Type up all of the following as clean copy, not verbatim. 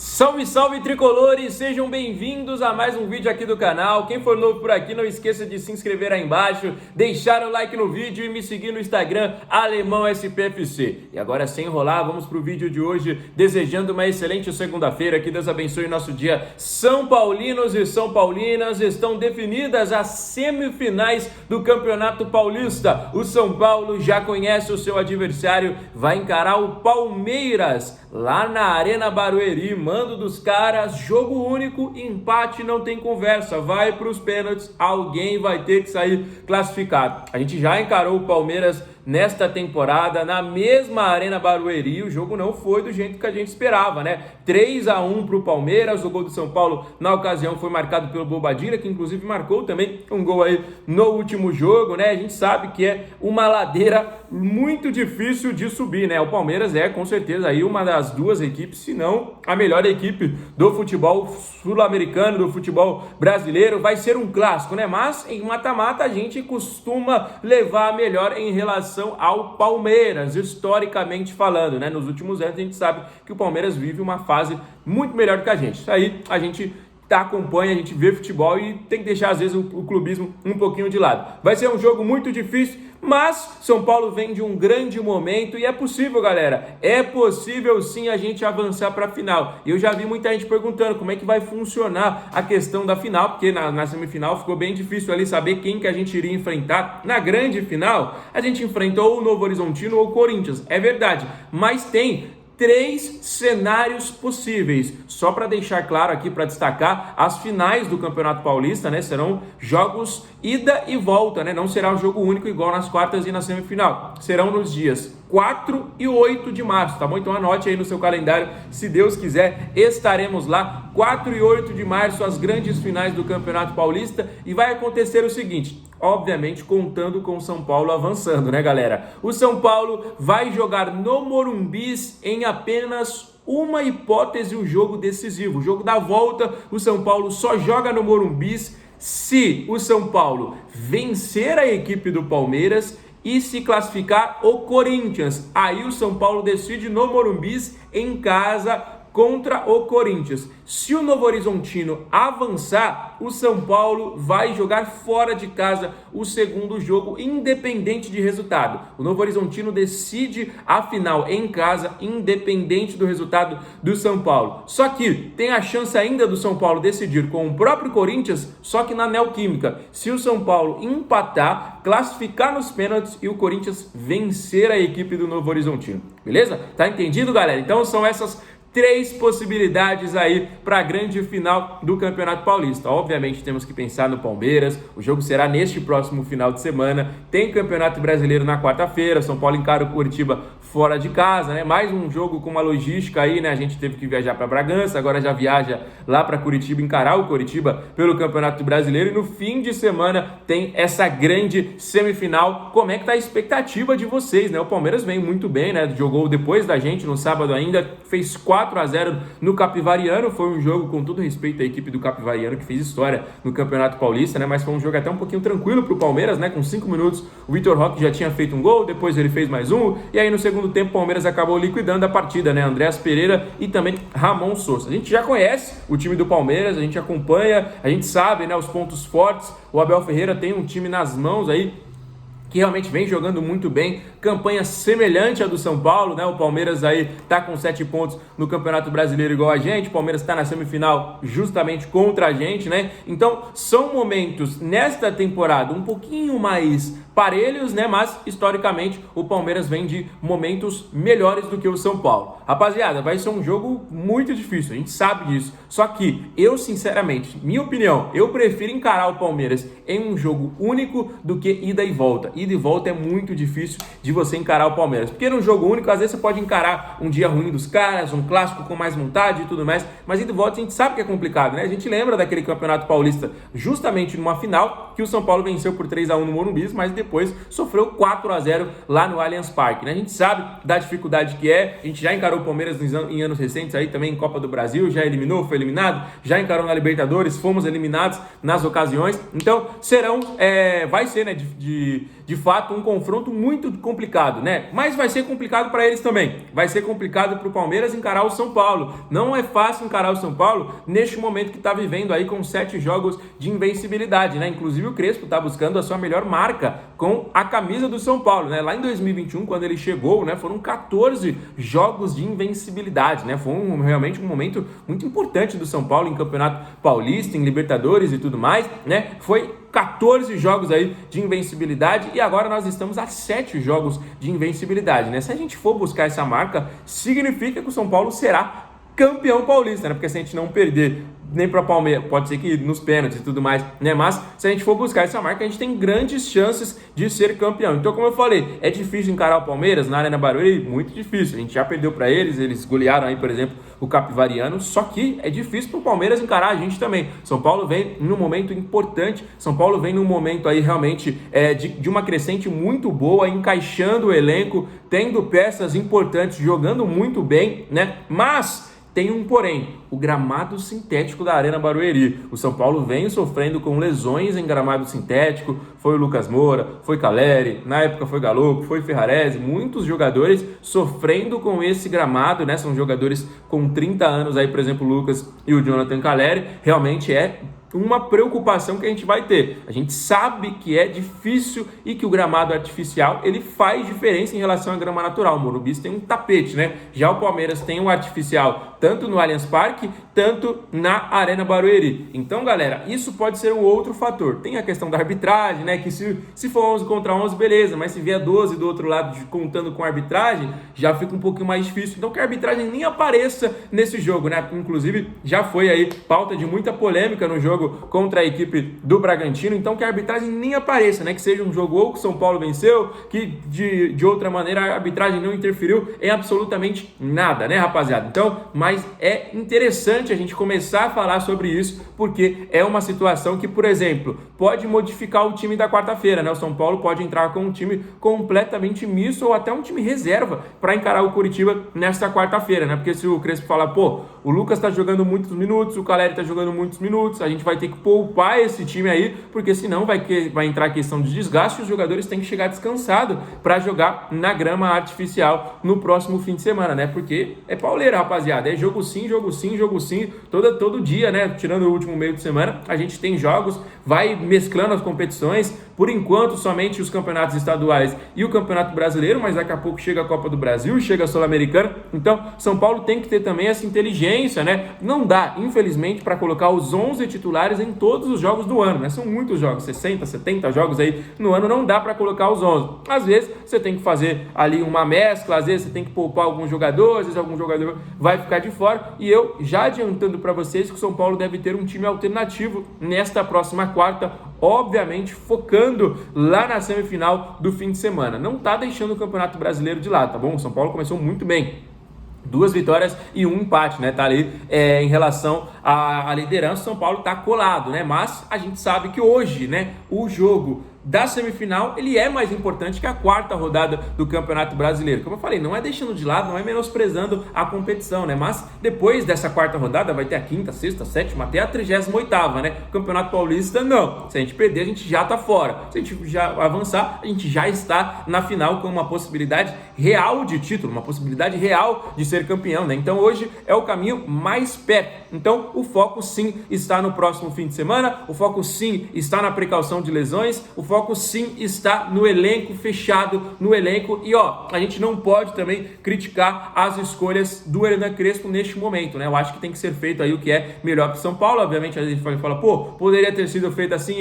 Salve, salve tricolores, sejam bem-vindos a mais um vídeo aqui do canal. Quem for novo por aqui, não esqueça de se inscrever aí embaixo, deixar o like no vídeo e me seguir no Instagram, AlemãoSPFC. E agora, sem enrolar, vamos pro vídeo de hoje, desejando uma excelente segunda-feira, que Deus abençoe o nosso dia. São Paulinos e São Paulinas, estão definidas as semifinais do Campeonato Paulista. O São Paulo já conhece o seu adversário, vai encarar o Palmeiras lá na Arena Barueri. Mando dos caras, jogo único, empate, não tem conversa, vai para os pênaltis, alguém vai ter que sair classificado. A gente já encarou o Palmeiras nesta temporada, na mesma Arena Barueri, o jogo não foi do jeito que a gente esperava, né? 3-1 para o Palmeiras, o gol do São Paulo na ocasião foi marcado pelo Bobadilla, que inclusive marcou também um gol aí no último jogo, né? A gente sabe que é uma ladeira muito difícil de subir, né? O Palmeiras é com certeza aí uma das duas equipes, se não a melhor equipe do futebol sul-americano, do futebol brasileiro. Vai ser um clássico, né? Mas em mata-mata a gente costuma levar a melhor em relação ao Palmeiras, historicamente falando, né? Nos últimos anos a gente sabe que o Palmeiras vive uma fase muito melhor do que a gente. Isso aí a gente acompanha, a gente vê futebol e tem que deixar às vezes o clubismo um pouquinho de lado. Vai ser um jogo muito difícil, mas São Paulo vem de um grande momento e é possível, galera, é possível sim a gente avançar para a final. E eu já vi muita gente perguntando como é que vai funcionar a questão da final, porque na semifinal ficou bem difícil ali saber quem que a gente iria enfrentar. Na grande final, a gente enfrentou o Novo Horizontino ou o Corinthians, é verdade, mas tem 3 cenários possíveis. Só para deixar claro aqui, para destacar, as finais do Campeonato Paulista, né, serão jogos ida e volta, né? Não será um jogo único igual nas quartas e na semifinal. Serão nos dias 4 e 8 de março, tá bom? Então anote aí no seu calendário, se Deus quiser, estaremos lá 4 e 8 de março, as grandes finais do Campeonato Paulista, e vai acontecer o seguinte, obviamente contando com o São Paulo avançando, né, galera? O São Paulo vai jogar no Morumbis em apenas uma hipótese, o jogo decisivo, o jogo da volta. O São Paulo só joga no Morumbis se o São Paulo vencer a equipe do Palmeiras e se classificar o Corinthians. Aí o São Paulo decide no Morumbis em casa contra o Corinthians. Se o Novo Horizontino avançar, o São Paulo vai jogar fora de casa o segundo jogo, independente de resultado. O Novo Horizontino decide a final em casa, independente do resultado do São Paulo. Só que tem a chance ainda do São Paulo decidir com o próprio Corinthians, só que na Neoquímica. Se o São Paulo empatar, classificar nos pênaltis e o Corinthians vencer a equipe do Novo Horizontino. Beleza? Tá entendido, galera? Então são essas 3 possibilidades aí para a grande final do Campeonato Paulista. Obviamente temos que pensar no Palmeiras, o jogo será neste próximo final de semana, tem Campeonato Brasileiro na quarta-feira, São Paulo encara o Curitiba fora de casa, né? Mais um jogo com uma logística aí, né? A gente teve que viajar para Bragança, agora já viaja lá para Curitiba, encarar o Curitiba pelo Campeonato Brasileiro, e no fim de semana tem essa grande semifinal. Como é que tá a expectativa de vocês, né? O Palmeiras vem muito bem, né? Jogou depois da gente no sábado ainda, fez 4-0 no Capivariano. Foi um jogo, com todo respeito à equipe do Capivariano, que fez história no Campeonato Paulista, né? Mas foi um jogo até um pouquinho tranquilo pro Palmeiras, né? Com 5 minutos o Vitor Roque já tinha feito um gol, depois ele fez mais um, e aí no segundo tempo o Palmeiras acabou liquidando a partida, né? Andréas Pereira e também Ramon Sousa. A gente já conhece o time do Palmeiras, a gente acompanha, a gente sabe, né, os pontos fortes. O Abel Ferreira tem um time nas mãos aí que realmente vem jogando muito bem, campanha semelhante à do São Paulo, né? O Palmeiras aí tá com 7 pontos no Campeonato Brasileiro igual a gente, o Palmeiras tá na semifinal justamente contra a gente, né? Então são momentos nesta temporada um pouquinho mais parelhos, né? Mas historicamente o Palmeiras vem de momentos melhores do que o São Paulo. Rapaziada, vai ser um jogo muito difícil, a gente sabe disso, só que eu sinceramente, minha opinião, eu prefiro encarar o Palmeiras em um jogo único do que ida e volta. Ida e volta é muito difícil de você encarar o Palmeiras, porque num jogo único, às vezes você pode encarar um dia ruim dos caras, um clássico com mais vontade e tudo mais, mas ida e volta a gente sabe que é complicado, né? A gente lembra daquele Campeonato Paulista, justamente numa final, que o São Paulo venceu por 3-1 no Morumbi, mas depois sofreu 4-0 lá no Allianz Parque, né? A gente sabe da dificuldade que é, a gente já encarou o Palmeiras em anos recentes aí também em Copa do Brasil, já eliminou, foi eliminado, já encarou na Libertadores, fomos eliminados nas ocasiões, então vai ser, né, de fato um confronto muito complicado, né? Mas vai ser complicado para eles também. Vai ser complicado para o Palmeiras encarar o São Paulo. Não é fácil encarar o São Paulo neste momento que está vivendo aí com 7 jogos de invencibilidade, né? Inclusive o Crespo está buscando a sua melhor marca com a camisa do São Paulo, né? Lá em 2021, quando ele chegou, né, foram 14 jogos de invencibilidade, né? Foi realmente um momento muito importante do São Paulo em Campeonato Paulista, em Libertadores e tudo mais, né? Foi 14 jogos aí de invencibilidade e agora nós estamos a 7 jogos de invencibilidade, né? Se a gente for buscar essa marca, significa que o São Paulo será campeão paulista, né? Porque se a gente não perder nem para Palmeiras, pode ser que nos pênaltis e tudo mais, né? Mas se a gente for buscar essa marca, a gente tem grandes chances de ser campeão. Então, como eu falei, é difícil encarar o Palmeiras na Arena Barueri, muito difícil. A gente já perdeu para eles golearam aí, por exemplo, o Capivariano, só que é difícil para o Palmeiras encarar a gente também. São Paulo vem num momento importante, São Paulo vem num momento aí realmente de uma crescente muito boa, encaixando o elenco, tendo peças importantes, jogando muito bem, né? Mas tem um porém, o gramado sintético da Arena Barueri. O São Paulo vem sofrendo com lesões em gramado sintético, foi o Lucas Moura, foi Caleri, na época foi Galopo, foi Ferrarese, muitos jogadores sofrendo com esse gramado, né? São jogadores com 30 anos aí, por exemplo, o Lucas e o Jonathan Caleri, realmente é uma preocupação que a gente vai ter. A gente sabe que é difícil e que o gramado artificial ele faz diferença em relação à grama natural. O Morumbi tem um tapete, né? Já o Palmeiras tem um artificial tanto no Allianz Parque, tanto na Arena Barueri. Então, galera, isso pode ser um outro fator. Tem a questão da arbitragem, né? Que se for 11 contra 11, beleza, mas se vier 12 do outro lado contando com a arbitragem, já fica um pouquinho mais difícil. Então, que a arbitragem nem apareça nesse jogo, né? Inclusive, já foi aí pauta de muita polêmica no jogo contra a equipe do Bragantino, então que a arbitragem nem apareça, né? Que seja um jogo ou que o São Paulo venceu, que de outra maneira a arbitragem não interferiu em absolutamente nada, né, rapaziada? Então, mas é interessante a gente começar a falar sobre isso, porque é uma situação que, por exemplo, pode modificar o time da quarta-feira, né? O São Paulo pode entrar com um time completamente misto ou até um time reserva para encarar o Curitiba nesta quarta-feira, né? Porque se o Crespo falar, pô, o Lucas tá jogando muitos minutos, o Caleri tá jogando muitos minutos, a gente vai ter que poupar esse time aí, porque senão vai entrar a questão de desgaste e os jogadores têm que chegar descansados para jogar na grama artificial no próximo fim de semana, né? Porque é pauleira, rapaziada, é jogo sim, todo dia, né? Tirando o último meio de semana, a gente tem jogos, vai mesclando as competições, por enquanto somente os campeonatos estaduais e o Campeonato Brasileiro, mas daqui a pouco chega a Copa do Brasil, chega a Sul-Americana, então São Paulo tem que ter também essa inteligência, né? Não dá, infelizmente, para colocar os 11 titulares em todos os jogos do ano, né? São muitos jogos, 60, 70 jogos aí no ano, não dá para colocar os 11. Às vezes você tem que fazer ali uma mescla, às vezes você tem que poupar alguns jogadores, às vezes algum jogador vai ficar de fora, e eu já adiantando para vocês que o São Paulo deve ter um time alternativo nesta próxima quarta, obviamente focando lá na semifinal do fim de semana. Não tá deixando o Campeonato Brasileiro de lado, tá bom? O São Paulo começou muito bem. 2 vitórias e 1 empate, né? Tá ali em relação à liderança, o São Paulo tá colado, né? Mas a gente sabe que hoje, né, o jogo da semifinal, ele é mais importante que a quarta rodada do Campeonato Brasileiro. Como eu falei, não é deixando de lado, não é menosprezando a competição, né? Mas depois dessa quarta rodada vai ter a quinta, sexta, sétima, até a 38ª, né? O Campeonato Paulista, não. Se a gente perder, a gente já tá fora. Se a gente já avançar, a gente já está na final com uma possibilidade real de título, uma possibilidade real de ser campeão, né? Então hoje é o caminho mais perto. Então o foco sim está no próximo fim de semana, o foco sim está na precaução de lesões, o foco sim está no elenco fechado, no elenco, e ó, a gente não pode também criticar as escolhas do Hernan Crespo neste momento, né? Eu acho que tem que ser feito aí o que é melhor para São Paulo. Obviamente a gente fala, pô, poderia ter sido feito assim,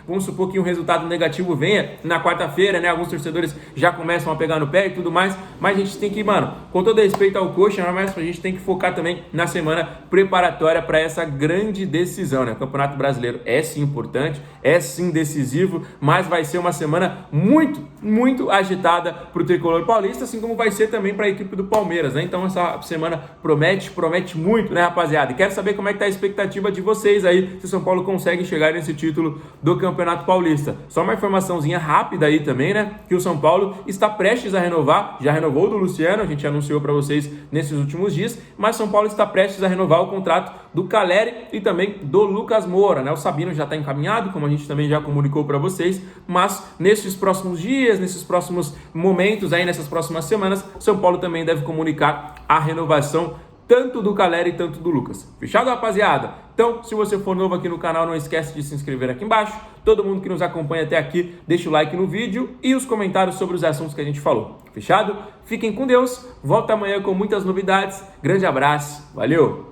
vamos supor que um resultado negativo venha na quarta-feira, né? Alguns torcedores já começam a pegar no pé e tudo mais, mas a gente tem que, mano, com todo respeito ao coxa, mas a gente tem que focar também na semana preparatória para essa grande decisão, né? O Campeonato Brasileiro é sim importante, é sim decisivo, mas vai ser uma semana muito, muito agitada para o tricolor paulista, assim como vai ser também para a equipe do Palmeiras, né? Então essa semana promete muito, né, rapaziada? E quero saber como é que tá a expectativa de vocês aí, se o São Paulo consegue chegar nesse título do Campeonato Paulista. Só uma informaçãozinha rápida aí também, né? Que o São Paulo está prestes a renovar, já renovou do Luciano, a gente anunciou para vocês nesses últimos dias, mas São Paulo está prestes a renovar o contrato do Caleri e também do Lucas Moura, né? O Sabino já está encaminhado, como a gente também já comunicou para vocês, mas nesses próximos dias, nesses próximos momentos, aí nessas próximas semanas, São Paulo também deve comunicar a renovação tanto do Caleri tanto do Lucas. Fechado, rapaziada? Então, se você for novo aqui no canal, não esquece de se inscrever aqui embaixo. Todo mundo que nos acompanha até aqui, deixa o like no vídeo e os comentários sobre os assuntos que a gente falou. Fechado? Fiquem com Deus. Volto amanhã com muitas novidades. Grande abraço. Valeu!